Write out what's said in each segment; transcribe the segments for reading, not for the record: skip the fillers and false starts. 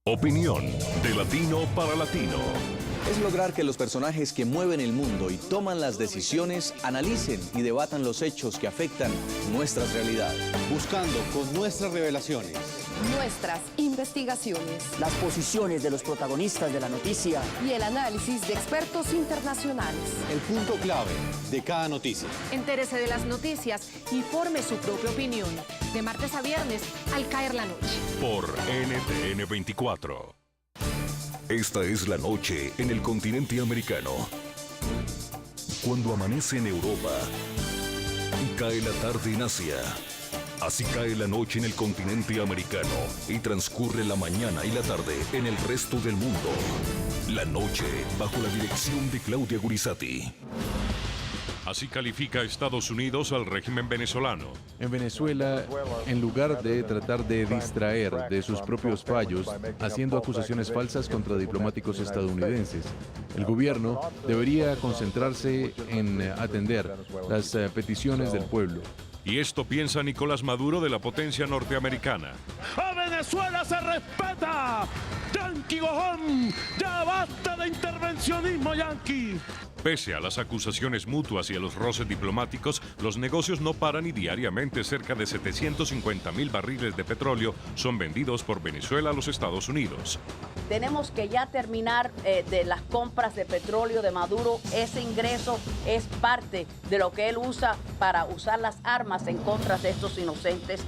Opinión de latino para latino. Es lograr que los personajes que mueven el mundo y toman las decisiones analicen y debatan los hechos que afectan nuestras realidades. Buscando con nuestras revelaciones, nuestras investigaciones, las posiciones de los protagonistas de la noticia y el análisis de expertos internacionales. el punto clave de cada noticia. Entérese de las noticias y forme su propia opinión. De martes a viernes, al caer la noche. Por NTN 24. Esta es la noche en el continente americano. Cuando amanece en Europa y cae la tarde en Asia. Así cae la noche en el continente americano y transcurre la mañana y la tarde en el resto del mundo. La noche bajo la dirección de Claudia Gurizati. Así califica Estados Unidos al régimen venezolano. En Venezuela, en lugar de tratar de distraer de sus propios fallos, haciendo acusaciones falsas contra diplomáticos estadounidenses, el gobierno debería concentrarse en atender las peticiones del pueblo. Y esto piensa Nicolás Maduro de la potencia norteamericana. ¡A Venezuela se respeta! ¡Yanqui Gojón! ¡Ya basta de intervencionismo, Yanqui! Pese a las acusaciones mutuas y a los roces diplomáticos, los negocios no paran y diariamente cerca de 750,000 barriles de petróleo son vendidos por Venezuela a los Estados Unidos. Tenemos que ya terminar de las compras de petróleo de Maduro. Ese ingreso es parte de lo que él usa para usar las armas en contra de estos inocentes.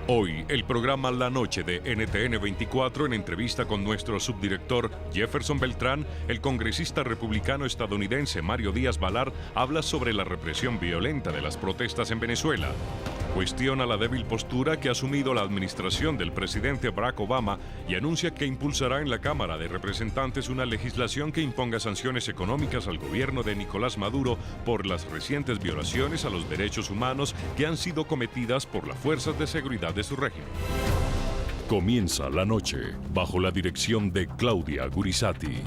Hoy, el programa La Noche de NTN 24, en entrevista con nuestro subdirector Jefferson Beltrán, el congresista republicano estadounidense Mario Díaz Balart habla sobre la represión violenta de las protestas en Venezuela. Cuestiona la débil postura que ha asumido la administración del presidente Barack Obama y anuncia que impulsará en la Cámara de Representantes una legislación que imponga sanciones económicas al gobierno de Nicolás Maduro por las recientes violaciones a los derechos humanos que han sido cometidas por las fuerzas de seguridad de su régimen. Comienza la noche bajo la dirección de Claudia Gurizati.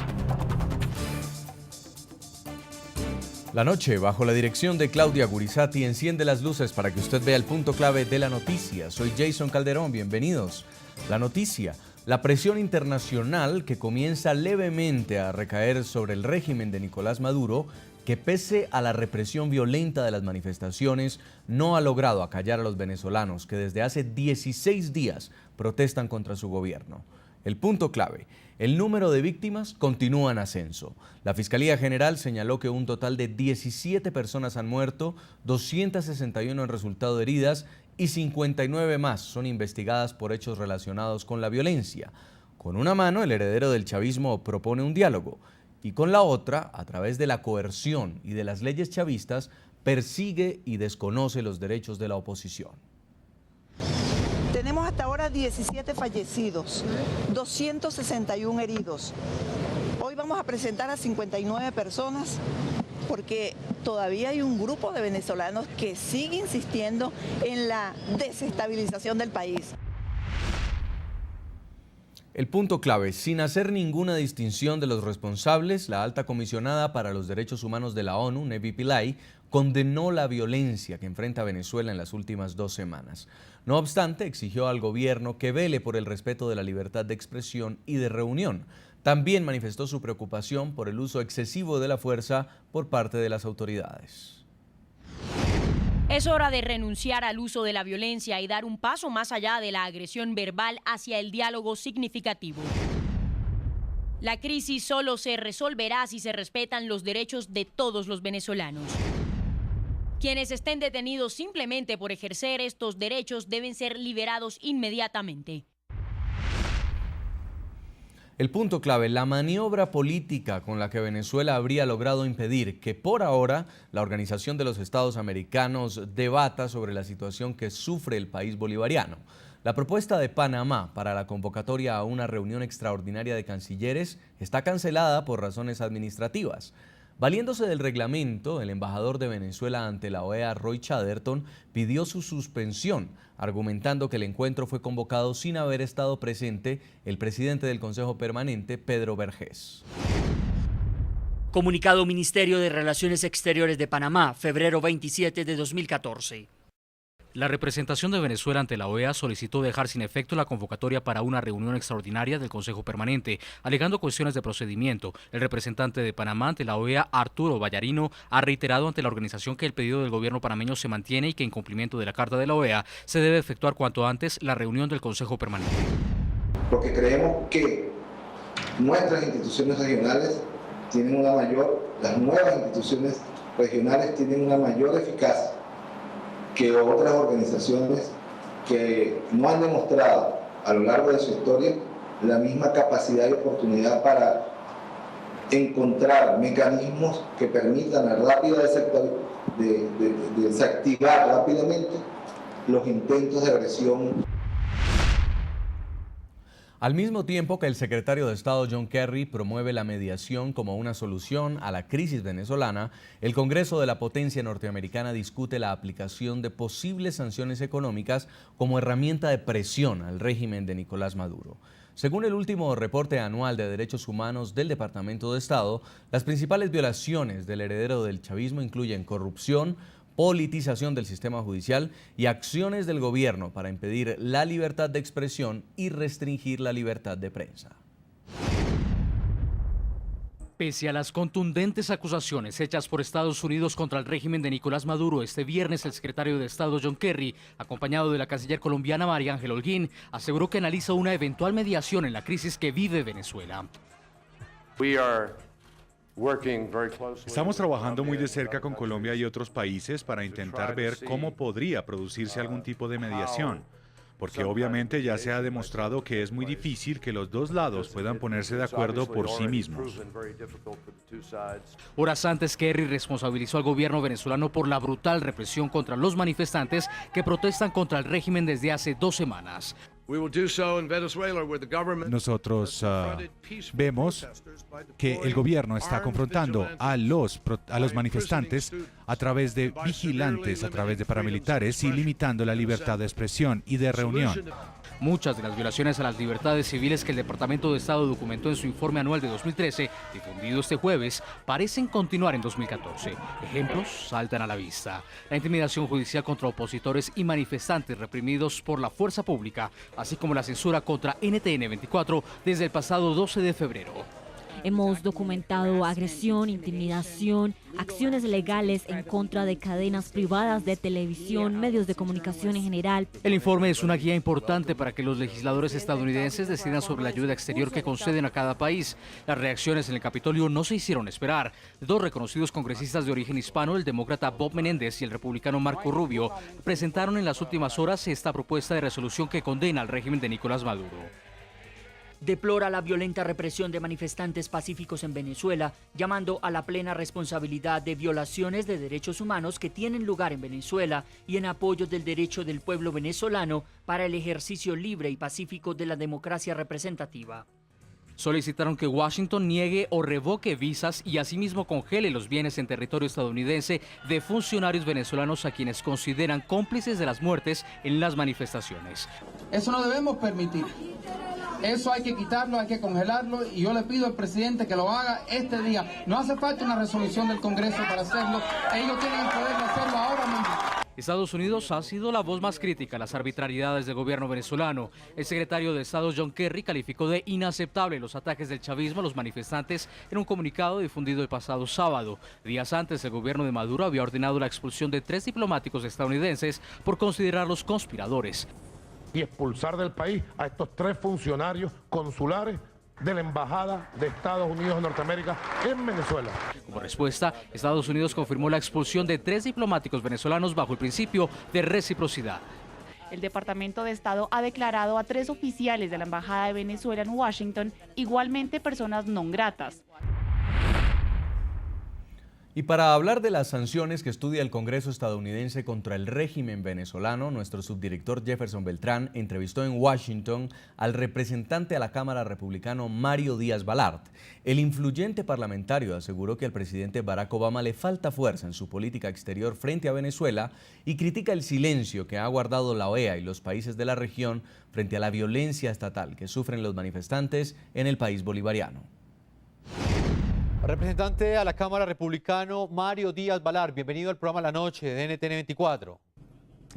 La noche, bajo la dirección de Claudia Gurizati, enciende las luces para que usted vea el punto clave de la noticia. Soy Jason Calderón, bienvenidos. La noticia, la presión internacional que comienza levemente a recaer sobre el régimen de Nicolás Maduro, que pese a la represión violenta de las manifestaciones, no ha logrado acallar a los venezolanos que desde hace 16 días protestan contra su gobierno. El punto clave, el número de víctimas continúa en ascenso. La Fiscalía General señaló que un total de 17 personas han muerto, 261 han resultado heridas y 59 más son investigadas por hechos relacionados con la violencia. Con una mano, el heredero del chavismo propone un diálogo y con la otra, a través de la coerción y de las leyes chavistas, persigue y desconoce los derechos de la oposición. Tenemos hasta ahora 17 fallecidos, 261 heridos. Hoy vamos a presentar a 59 personas porque todavía hay un grupo de venezolanos que sigue insistiendo en la desestabilización del país. El punto clave, sin hacer ninguna distinción de los responsables, la alta comisionada para los derechos humanos de la ONU, Nevi Pillay, condenó la violencia que enfrenta Venezuela en las últimas 2 semanas. No obstante, exigió al gobierno que vele por el respeto de la libertad de expresión y de reunión. También manifestó su preocupación por el uso excesivo de la fuerza por parte de las autoridades. Es hora de renunciar al uso de la violencia y dar un paso más allá de la agresión verbal hacia el diálogo significativo. La crisis solo se resolverá si se respetan los derechos de todos los venezolanos. Quienes estén detenidos simplemente por ejercer estos derechos deben ser liberados inmediatamente. El punto clave, la maniobra política con la que Venezuela habría logrado impedir que por ahora la Organización de los Estados Americanos debata sobre la situación que sufre el país bolivariano. La propuesta de Panamá para la convocatoria a una reunión extraordinaria de cancilleres está cancelada por razones administrativas. Valiéndose del reglamento, el embajador de Venezuela ante la OEA, Roy Chatterton, pidió su suspensión, argumentando que el encuentro fue convocado sin haber estado presente el presidente del Consejo Permanente, Pedro Vergés. Comunicado Ministerio de Relaciones Exteriores de Panamá, febrero 27 de 2014. La representación de Venezuela ante la OEA solicitó dejar sin efecto la convocatoria para una reunión extraordinaria del Consejo Permanente, alegando cuestiones de procedimiento. El representante de Panamá ante la OEA, Arturo Vallarino, ha reiterado ante la organización que el pedido del gobierno panameño se mantiene y que en cumplimiento de la Carta de la OEA se debe efectuar cuanto antes la reunión del Consejo Permanente. Porque creemos que nuestras instituciones regionales tienen las nuevas instituciones regionales tienen una mayor eficacia que otras organizaciones que no han demostrado a lo largo de su historia la misma capacidad y oportunidad para encontrar mecanismos que permitan la rápida desactivar rápidamente los intentos de agresión. Al mismo tiempo que el secretario de Estado John Kerry promueve la mediación como una solución a la crisis venezolana, el Congreso de la potencia norteamericana discute la aplicación de posibles sanciones económicas como herramienta de presión al régimen de Nicolás Maduro. Según el último reporte anual de derechos humanos del Departamento de Estado, las principales violaciones del heredero del chavismo incluyen corrupción, politización del sistema judicial y acciones del gobierno para impedir la libertad de expresión y restringir la libertad de prensa. Pese a las contundentes acusaciones hechas por Estados Unidos contra el régimen de Nicolás Maduro, este viernes el secretario de Estado John Kerry, acompañado de la canciller colombiana María Ángela Holguín, aseguró que analiza una eventual mediación en la crisis que vive Venezuela. Estamos trabajando muy de cerca con Colombia y otros países para intentar ver cómo podría producirse algún tipo de mediación, porque obviamente ya se ha demostrado que es muy difícil que los dos lados puedan ponerse de acuerdo por sí mismos. Horas antes, Kerry responsabilizó al gobierno venezolano por la brutal represión contra los manifestantes que protestan contra el régimen desde hace 2 semanas. Nosotros vemos que el gobierno está confrontando a los manifestantes a través de vigilantes, a través de paramilitares y limitando la libertad de expresión y de reunión. Muchas de las violaciones a las libertades civiles que el Departamento de Estado documentó en su informe anual de 2013, difundido este jueves, parecen continuar en 2014. Ejemplos saltan a la vista. La intimidación judicial contra opositores y manifestantes reprimidos por la fuerza pública, así como la censura contra NTN 24 desde el pasado 12 de febrero. Hemos documentado agresión, intimidación, acciones legales en contra de cadenas privadas de televisión, medios de comunicación en general. El informe es una guía importante para que los legisladores estadounidenses decidan sobre la ayuda exterior que conceden a cada país. Las reacciones en el Capitolio no se hicieron esperar. 2 reconocidos congresistas de origen hispano, el demócrata Bob Menéndez y el republicano Marco Rubio, presentaron en las últimas horas esta propuesta de resolución que condena al régimen de Nicolás Maduro. Deplora la violenta represión de manifestantes pacíficos en Venezuela, llamando a la plena responsabilidad de violaciones de derechos humanos que tienen lugar en Venezuela y en apoyo del derecho del pueblo venezolano para el ejercicio libre y pacífico de la democracia representativa. Solicitaron que Washington niegue o revoque visas y asimismo congele los bienes en territorio estadounidense de funcionarios venezolanos a quienes consideran cómplices de las muertes en las manifestaciones. Eso no debemos permitir. Eso hay que quitarlo, hay que congelarlo y yo le pido al presidente que lo haga este día. No hace falta una resolución del Congreso para hacerlo. Ellos tienen el poder de hacerlo ahora mismo. Estados Unidos ha sido la voz más crítica a las arbitrariedades del gobierno venezolano. El secretario de Estado John Kerry calificó de inaceptable los ataques del chavismo a los manifestantes en un comunicado difundido el pasado sábado. Días antes, el gobierno de Maduro había ordenado la expulsión de 3 diplomáticos estadounidenses por considerarlos conspiradores. Y expulsar del país a estos 3 funcionarios consulares de la Embajada de Estados Unidos de Norteamérica en Venezuela. Como respuesta, Estados Unidos confirmó la expulsión de 3 diplomáticos venezolanos bajo el principio de reciprocidad. El Departamento de Estado ha declarado a 3 oficiales de la Embajada de Venezuela en Washington igualmente personas non gratas. Y para hablar de las sanciones que estudia el Congreso estadounidense contra el régimen venezolano, nuestro subdirector Jefferson Beltrán entrevistó en Washington al representante a la Cámara republicano Mario Díaz Balart. El influyente parlamentario aseguró que al presidente Barack Obama le falta fuerza en su política exterior frente a Venezuela y critica el silencio que ha guardado la OEA y los países de la región frente a la violencia estatal que sufren los manifestantes en el país bolivariano. Representante a la Cámara republicano Mario Díaz Balart, bienvenido al programa La Noche de NTN 24.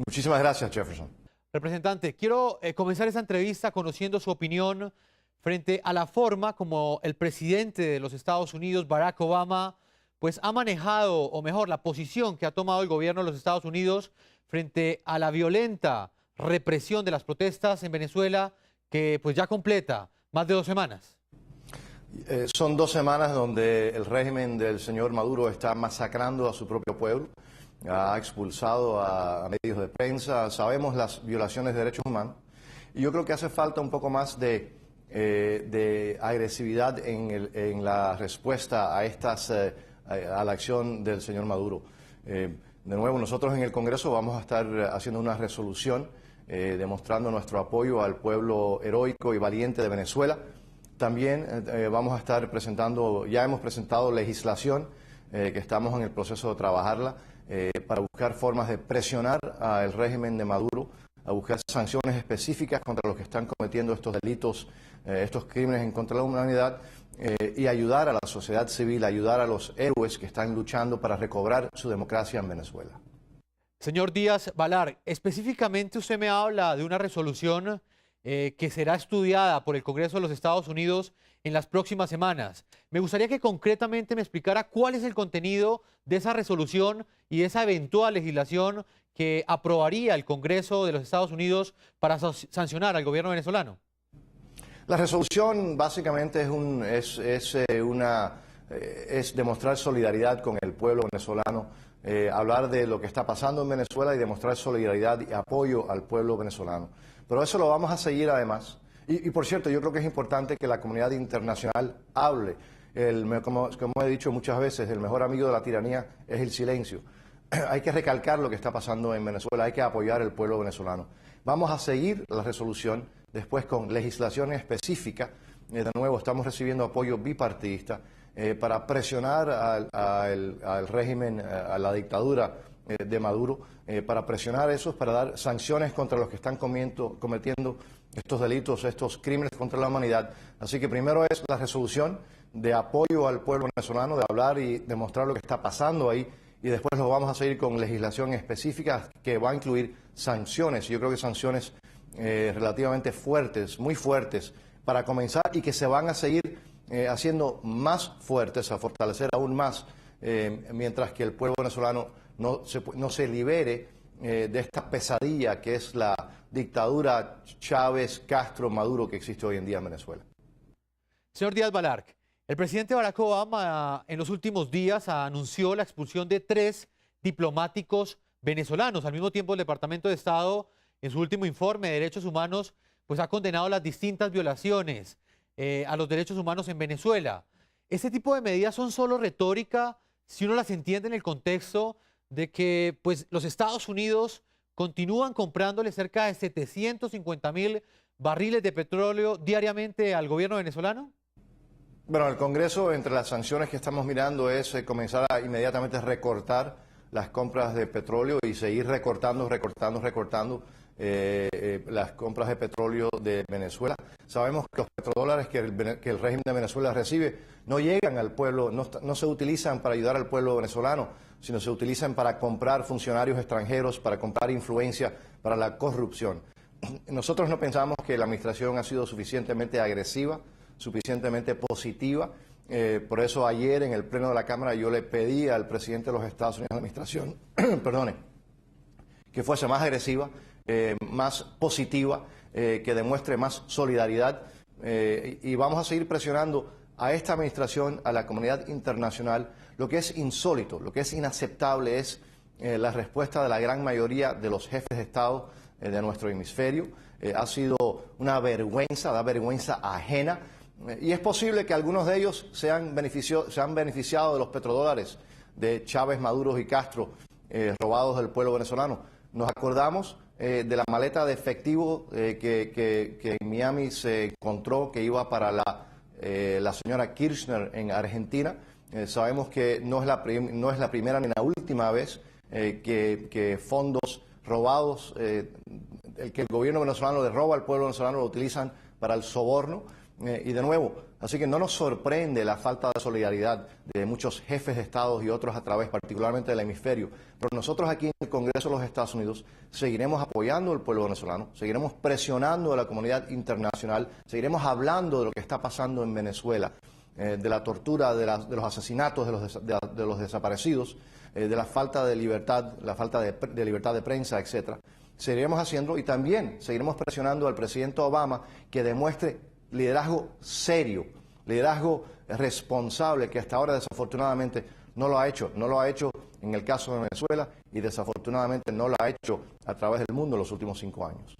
Muchísimas gracias, Jefferson. Representante, quiero comenzar esta entrevista conociendo su opinión frente a la forma como el presidente de los Estados Unidos, Barack Obama, pues ha manejado, o mejor, la posición que ha tomado el gobierno de los Estados Unidos frente a la violenta represión de las protestas en Venezuela, que pues ya completa más de 2 semanas. Son 2 semanas donde el régimen del señor Maduro está masacrando a su propio pueblo. Ha expulsado a medios de prensa, sabemos las violaciones de derechos humanos, y yo creo que hace falta un poco más de agresividad en la respuesta a la acción del señor Maduro. De nuevo, nosotros en el Congreso vamos a estar haciendo una resolución demostrando nuestro apoyo al pueblo heroico y valiente de Venezuela. También vamos a estar ya hemos presentado legislación que estamos en el proceso de trabajarla, para buscar formas de presionar al régimen de Maduro, a buscar sanciones específicas contra los que están cometiendo estos delitos, estos crímenes en contra de la humanidad, y ayudar a la sociedad civil, ayudar a los héroes que están luchando para recobrar su democracia en Venezuela. Señor Díaz-Balart, específicamente usted me habla de una resolución que será estudiada por el Congreso de los Estados Unidos en las próximas semanas. Me gustaría que concretamente me explicara cuál es el contenido de esa resolución y esa eventual legislación que aprobaría el Congreso de los Estados Unidos para sancionar al gobierno venezolano. La resolución básicamente es demostrar solidaridad con el pueblo venezolano, hablar de lo que está pasando en Venezuela y demostrar solidaridad y apoyo al pueblo venezolano. Pero eso lo vamos a seguir además. Y por cierto, yo creo que es importante que la comunidad internacional hable. Como he dicho muchas veces, el mejor amigo de la tiranía es el silencio. Hay que recalcar lo que está pasando en Venezuela, hay que apoyar al pueblo venezolano. Vamos a seguir la resolución después con legislación específica. De nuevo, estamos recibiendo apoyo bipartidista para presionar al régimen, a la dictadura de Maduro, para presionar esos, para dar sanciones contra los que están cometiendo estos delitos, estos crímenes contra la humanidad. Así que primero es la resolución de apoyo al pueblo venezolano, de hablar y demostrar lo que está pasando ahí, y después lo vamos a seguir con legislación específica que va a incluir sanciones. Yo creo que sanciones relativamente fuertes, muy fuertes, para comenzar, y que se van a seguir haciendo más fuertes, a fortalecer aún más, mientras que el pueblo venezolano no se libere de esta pesadilla que es la dictadura Chávez-Castro-Maduro que existe hoy en día en Venezuela. Señor Díaz-Balart, el presidente Barack Obama en los últimos días anunció la expulsión de 3 diplomáticos venezolanos. Al mismo tiempo, el Departamento de Estado, en su último informe de derechos humanos, pues ha condenado las distintas violaciones a los derechos humanos en Venezuela. ¿Este tipo de medidas son solo retórica si uno las entiende en el contexto de que pues, los Estados Unidos continúan comprándole cerca de 750.000 barriles de petróleo diariamente al gobierno venezolano? Bueno, el Congreso, entre las sanciones que estamos mirando, es comenzar a inmediatamente recortar las compras de petróleo y seguir recortando las compras de petróleo de Venezuela. Sabemos que los petrodólares que el régimen de Venezuela recibe no llegan al pueblo, no se utilizan para ayudar al pueblo venezolano, sino se utilizan para comprar funcionarios extranjeros, para comprar influencia, para la corrupción. Nosotros no pensamos que la administración ha sido suficientemente agresiva, suficientemente positiva. Por eso ayer en el Pleno de la Cámara yo le pedí al presidente de los Estados Unidos, a la administración, que fuese más agresiva, más positiva, que demuestre más solidaridad, y vamos a seguir presionando a esta administración, a la comunidad internacional. Lo que es insólito, lo que es inaceptable es la respuesta de la gran mayoría de los jefes de Estado de nuestro hemisferio. Ha sido una vergüenza, da vergüenza ajena, y es posible que algunos de ellos se han beneficiado de los petrodólares de Chávez, Maduro y Castro robados del pueblo venezolano. Nos acordamos de la maleta de efectivo que en Miami se encontró, que iba para la señora Kirchner en Argentina. Sabemos que no es la primera ni la última vez que fondos robados, que el gobierno venezolano le roba al pueblo venezolano, lo utilizan para el soborno. Y de nuevo, así que no nos sorprende la falta de solidaridad de muchos jefes de Estados y otros a través particularmente del hemisferio, pero nosotros aquí en el Congreso de los Estados Unidos seguiremos apoyando al pueblo venezolano, seguiremos presionando a la comunidad internacional, seguiremos hablando de lo que está pasando en Venezuela, de la tortura, de los asesinatos de los desaparecidos, de la falta de libertad, la falta de libertad de prensa, etcétera. Seguiremos haciendo y también seguiremos presionando al presidente Obama que demuestre liderazgo serio, liderazgo responsable, que hasta ahora desafortunadamente no lo ha hecho. No lo ha hecho en el caso de Venezuela y desafortunadamente no lo ha hecho a través del mundo en los últimos 5 años.